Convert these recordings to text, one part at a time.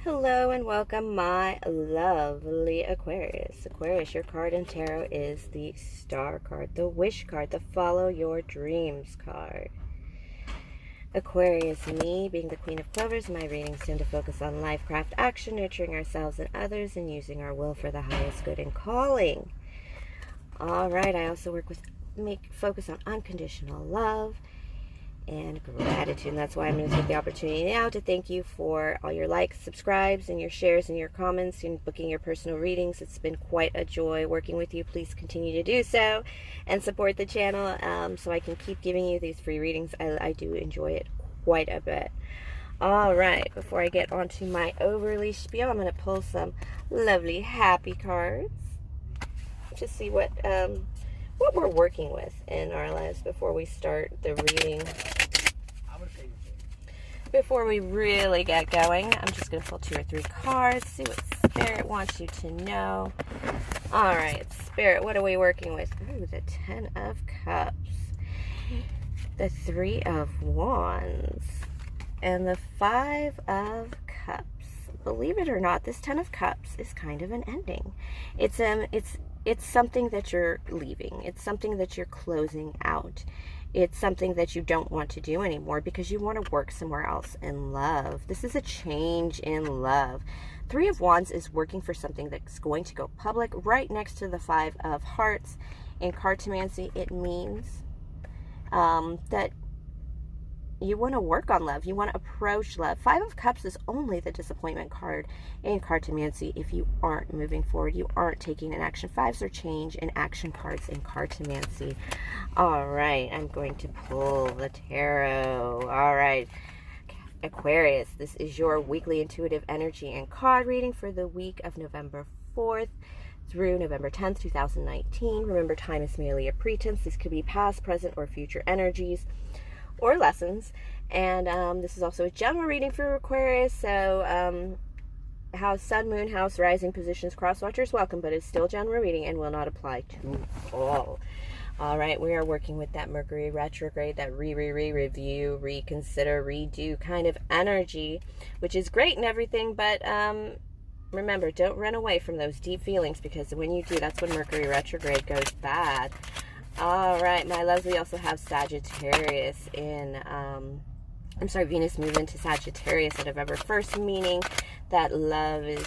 Hello and welcome, my lovely Aquarius. Aquarius, your card in tarot is the Star card, the Wish card, the Follow Your Dreams card. Aquarius, me being the Queen of Clovers, my readings tend to focus on life, craft, action, nurturing ourselves and others, and using our will for the highest good and calling. All right, I also focus on unconditional love and gratitude, and that's why I'm going to take the opportunity now to thank you for all your likes, subscribes, and your shares and your comments and booking your personal readings. It's been quite a joy working with you. Please continue to do so and support the channel so I can keep giving you these free readings. I do enjoy it quite a bit. All right, before I get onto my overly spiel, I'm going to pull some lovely happy cards to see what we're working with in our lives before we start the reading. Before we really get going, I'm just going to pull 2 or 3 cards, see what Spirit wants you to know. All right, Spirit, what are we working with? Ooh, the 10 of Cups, the 3 of Wands, and the 5 of Cups. Believe it or not, this 10 of Cups is kind of an ending. It's something that you're leaving. It's something that you're closing out. It's something that you don't want to do anymore because you want to work somewhere else in love. This is a change in love. 3 of Wands is working for something that's going to go public right next to the 5 of Hearts. In cartomancy, it means that you want to work on love. You want to approach love. 5 of Cups is only the disappointment card in cartomancy if you aren't moving forward. You aren't taking an action. 5s are change and action cards in cartomancy. All right, I'm going to pull the tarot. All right, Aquarius, this is your weekly intuitive energy and card reading for the week of November 4th through November 10th, 2019. Remember, time is merely a pretense. This could be past, present, or future energies or lessons. And this is also a general reading for Aquarius, so house, sun, moon, house, rising positions, cross watchers welcome, but it's still general reading and will not apply to all. All right, we are working with that Mercury retrograde, that review, reconsider, redo kind of energy, which is great and everything, but remember, don't run away from those deep feelings, because when you do, that's when Mercury retrograde goes bad. All right, my loves, we also have Sagittarius in, Venus moved into Sagittarius on November 1st, meaning that love is,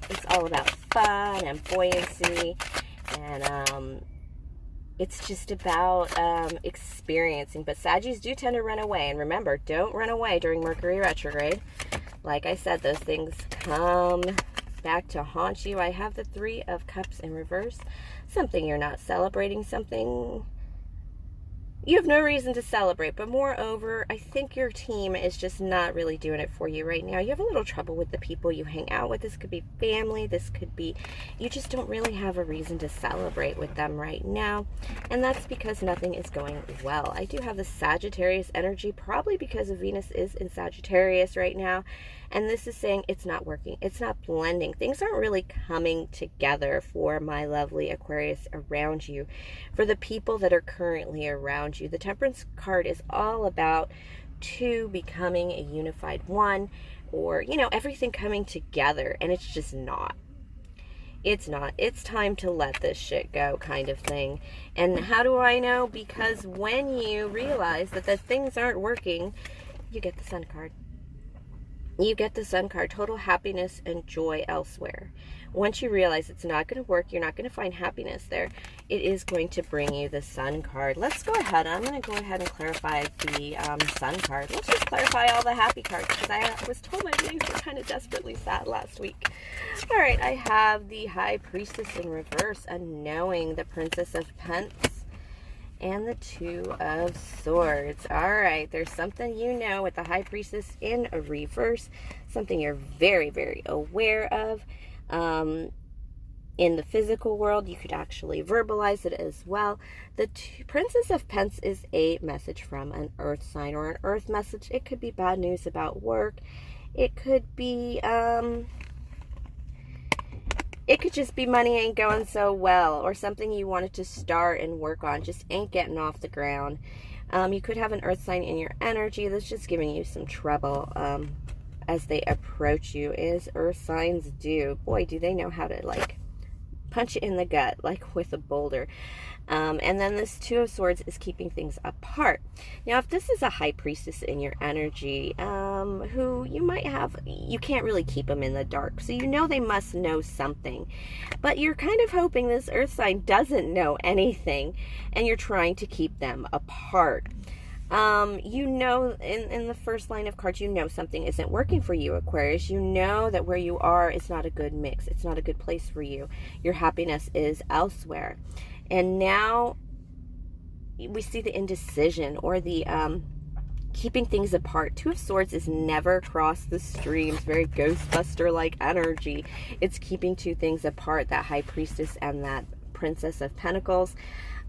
it's all about fun and buoyancy, and it's just about experiencing. But Saggies do tend to run away, and remember, don't run away during Mercury retrograde. Like I said, those things come back to haunt you. I have the 3 of Cups in reverse. Something you're not celebrating, something you have no reason to celebrate, but moreover, I think your team is just not really doing it for you right now. You have a little trouble with the people you hang out with. This could be family, this could be, you just don't really have a reason to celebrate with them right now, and that's because nothing is going well. I do have the Sagittarius energy, probably because Venus is in Sagittarius right now, and this is saying it's not working, it's not blending. Things aren't really coming together for my lovely Aquarius around you, for the people that are currently around you. The Temperance card is all about 2 becoming a unified 1, or, you know, everything coming together, and it's just not. It's not. It's time to let this shit go kind of thing. And how do I know? Because when you realize that the things aren't working, you get the Sun card. You get the Sun card, total happiness and joy elsewhere. Once you realize it's not going to work, you're not going to find happiness there, it is going to bring you the Sun card. Let's go ahead. I'm going to go ahead and clarify the Sun card. Let's just clarify all the happy cards, because I was told my readings were kind of desperately sad last week. All right, I have the High Priestess in reverse, unknowing, the Princess of Pence, and the 2 of Swords. All right, there's something you know with the High Priestess in a reverse, something you're very, very aware of. In the physical world, you could actually verbalize it as well. The Princess of Pence is a message from an earth sign, or an earth message. It could be bad news about work. It could be, it could just be money ain't going so well, or something you wanted to start and work on just ain't getting off the ground. You could have an earth sign in your energy that's just giving you some trouble. as they approach you, as earth signs do. Boy, do they know how to like punch it in the gut, like with a boulder. And then this Two of Swords is keeping things apart. Now, if this is a high priestess in your energy, who you might have, you can't really keep them in the dark. So you know they must know something. But you're kind of hoping this earth sign doesn't know anything, and you're trying to keep them apart. You know, in the first line of cards, you know something isn't working for you, Aquarius. You know that where you are is not a good mix. It's not a good place for you. Your happiness is elsewhere. And now we see the indecision, or the keeping things apart. Two of Swords is never cross the streams. Very Ghostbuster-like energy. It's keeping two things apart, that High Priestess and that Princess of Pentacles.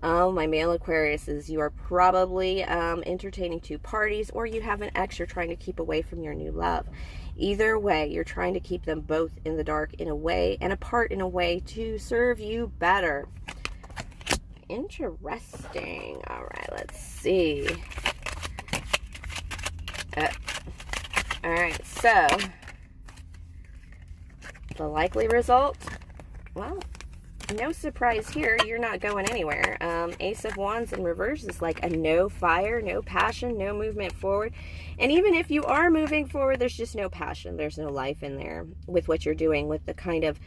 Oh, my male Aquariuses, you are probably entertaining two parties, or you have an ex you're trying to keep away from your new love. Either way, you're trying to keep them both in the dark in a way, and apart in a way to serve you better. Interesting. All right, let's see. All right, so the likely result, well, no surprise here. You're not going anywhere. Ace of Wands in reverse is like a no fire, no passion, no movement forward. And even if you are moving forward, there's just no passion. There's no life in there with what you're doing, with the kind of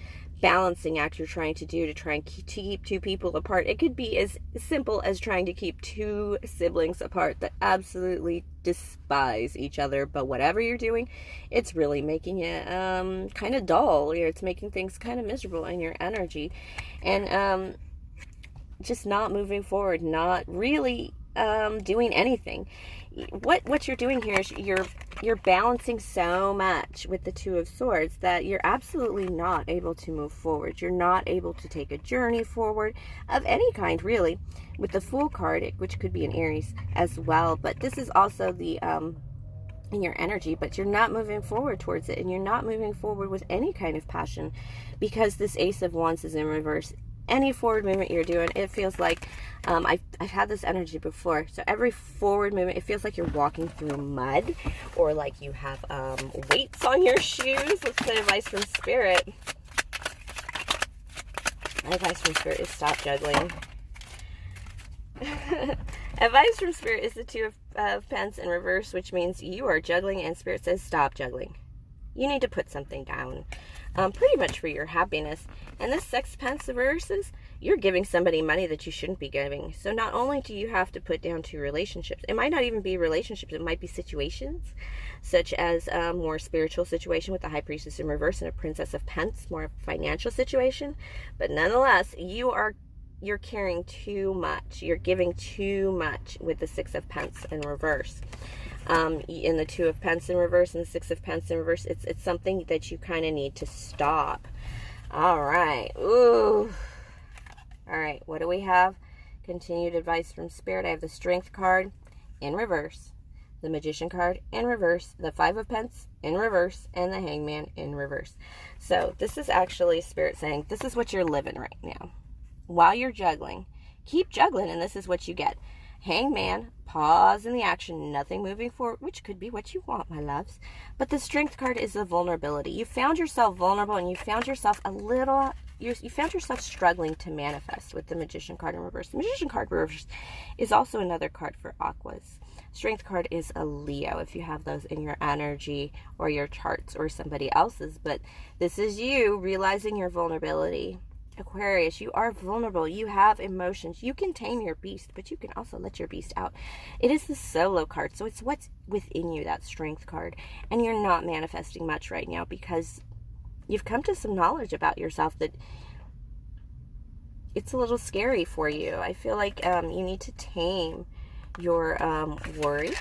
balancing act you're trying to do to try and keep two people apart. It could be as simple as trying to keep two siblings apart that absolutely despise each other, but whatever you're doing, it's really making it kind of dull. It's making things kind of miserable in your energy, and just not moving forward, not really doing anything. What you're doing here is you're balancing so much with the Two of Swords that you're absolutely not able to move forward. You're not able to take a journey forward of any kind, really, with the Fool card, which could be an Aries as well. But this is also the in your energy, but you're not moving forward towards it, and you're not moving forward with any kind of passion, because this Ace of Wands is in reverse. Any forward movement you're doing, it feels like, I've had this energy before, so every forward movement, it feels like you're walking through mud, or like you have weights on your shoes. Let's get advice from Spirit. My advice from Spirit is stop juggling. Advice from Spirit is the Two of Pence in reverse, which means you are juggling, and Spirit says stop juggling. You need to put something down, pretty much for your happiness. And this Sexpence reverses, you're giving somebody money that you shouldn't be giving. So not only do you have to put down two relationships, it might not even be relationships, it might be situations, such as a more spiritual situation with the High Priestess in reverse and a Princess of Pence, more of a financial situation. But nonetheless, you're carrying too much. You're giving too much with the Six of Pence in reverse. In the Two of Pence in reverse and the Six of Pence in reverse, it's something that you kind of need to stop. All right. Ooh. All right. What do we have? Continued advice from Spirit. I have the Strength card in reverse, the Magician card in reverse, the Five of Pence in reverse, and the Hangman in reverse. So this is actually Spirit saying, this is what you're living right now. While you're juggling, keep juggling, and this is what you get. Hangman, pause in the action, nothing moving forward, which could be what you want, my loves. But the Strength card is the vulnerability. You found yourself vulnerable, and you found yourself you found yourself struggling to manifest with the Magician card in reverse. The Magician card in reverse is also another card for Aquas. Strength card is a Leo, if you have those in your energy or your charts or somebody else's. But this is you realizing your vulnerability. Aquarius, you are vulnerable. You have emotions. You can tame your beast, but you can also let your beast out. It is the Solo card, so it's what's within you, that Strength card. And you're not manifesting much right now because you've come to some knowledge about yourself that it's a little scary for you. I feel like you need to tame your worry.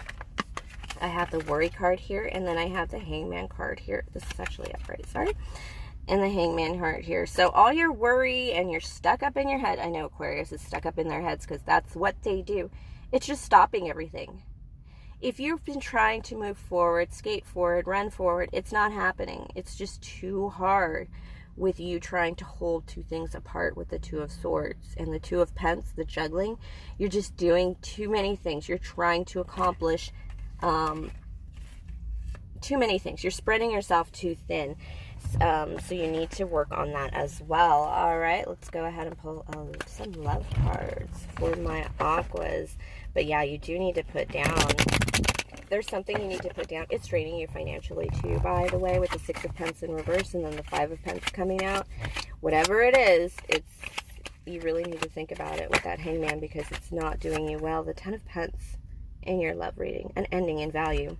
I have the Worry card here, and then I have the Hangman card here. This is actually upright, sorry. And the Hangman heart here. So all your worry and you're stuck up in your head. I know Aquarius is stuck up in their heads because that's what they do. It's just stopping everything. If you've been trying to move forward, skate forward, run forward, it's not happening. It's just too hard with you trying to hold two things apart with the Two of Swords and the Two of Pence, the juggling. You're just doing too many things. You're trying to accomplish too many things. You're spreading yourself too thin. So you need to work on that as well. All right, let's go ahead and pull some love cards for my Aquas. But yeah, you do need to put down, there's something you need to put down. It's draining you financially too, by the way, with the Six of Pence in reverse and then the Five of Pence coming out. Whatever it is, you really need to think about it with that Hangman, because it's not doing you well. The Ten of Pence in your love reading, an ending in value.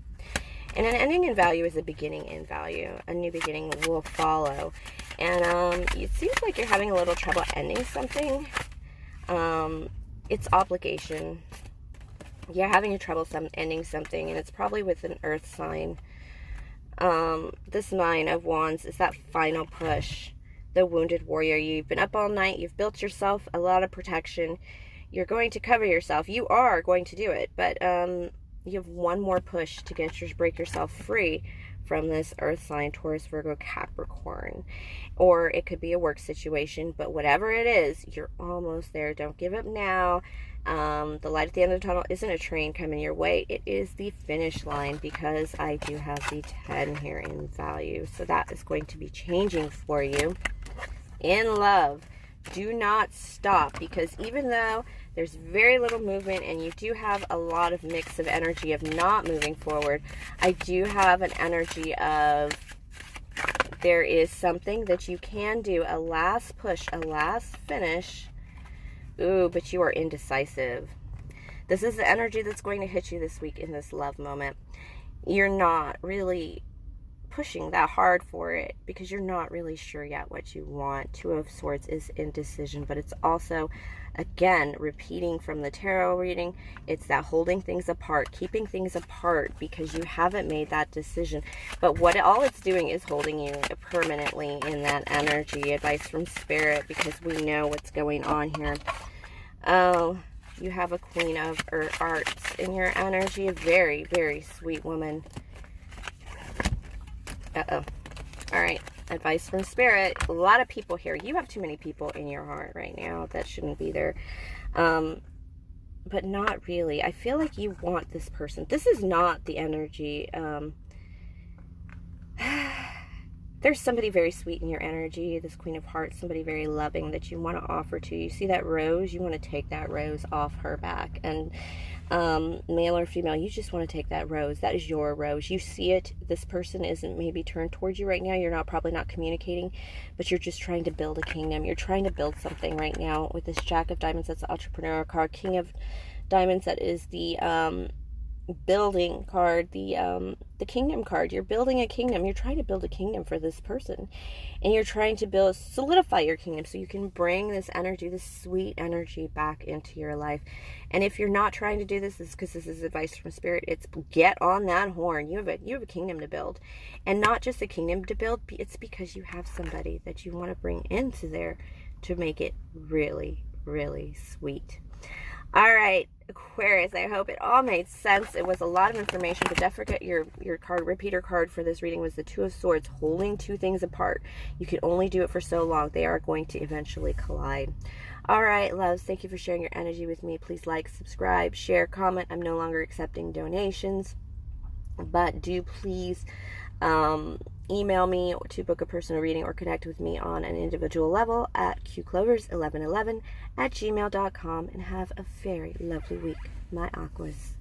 And an ending in value is a beginning in value. A new beginning will follow. And it seems like you're having a little trouble ending something. It's obligation. You're having a trouble ending something, and it's probably with an earth sign. This Nine of Wands is that final push. The wounded warrior. You've been up all night. You've built yourself a lot of protection. You're going to cover yourself. You are going to do it. But you have one more push to break yourself free from this earth sign, Taurus, Virgo, Capricorn. Or it could be a work situation. But whatever it is, you're almost there. Don't give up now. The light at the end of the tunnel isn't a train coming your way. It is the finish line, because I do have the 10 here in value. So that is going to be changing for you. In love, do not stop, because even though there's very little movement and you do have a lot of mix of energy of not moving forward, I do have an energy of there is something that you can do, a last push, a last finish. Ooh, but you are indecisive. This is the energy that's going to hit you this week in this love moment. You're not really pushing that hard for it because you're not really sure yet what you want. Two of Swords is indecision, but it's also, again, repeating from the tarot reading, it's that holding things apart, keeping things apart because you haven't made that decision. But all it's doing is holding you permanently in that energy. Advice from Spirit, because we know what's going on here. Oh, you have a Queen of Hearts in your energy, a very, very sweet woman. Uh-oh. All right. Advice from Spirit. A lot of people here. You have too many people in your heart right now that shouldn't be there. But not really. I feel like you want this person. This is not the energy. There's somebody very sweet in your energy. This Queen of Hearts. Somebody very loving that you want to offer to. You see that rose? You want to take that rose off her back. And male or female, you just want to take that rose. That is your rose. You see it. This person isn't maybe turned towards you right now. You're probably not communicating, but you're just trying to build a kingdom. You're trying to build something right now with this Jack of Diamonds. That's the entrepreneur card. King of Diamonds, that is the building card, the kingdom card. You're building a kingdom. You're trying to build a kingdom for this person, and you're trying to solidify your kingdom so you can bring this energy, this sweet energy, back into your life. And if you're not trying to do this, is because this is advice from Spirit. It's get on that horn. You have a kingdom to build, and not just a kingdom to build. It's because you have somebody that you want to bring into there to make it really, really sweet. All right, Aquarius, I hope it all made sense. It was a lot of information, but don't forget your card, repeater card for this reading was the Two of Swords, holding two things apart. You can only do it for so long. They are going to eventually collide. All right, loves, thank you for sharing your energy with me. Please like, subscribe, share, comment. I'm no longer accepting donations, but do please email me to book a personal reading or connect with me on an individual level at qclovers1111@gmail.com, and have a very lovely week, my Aquas.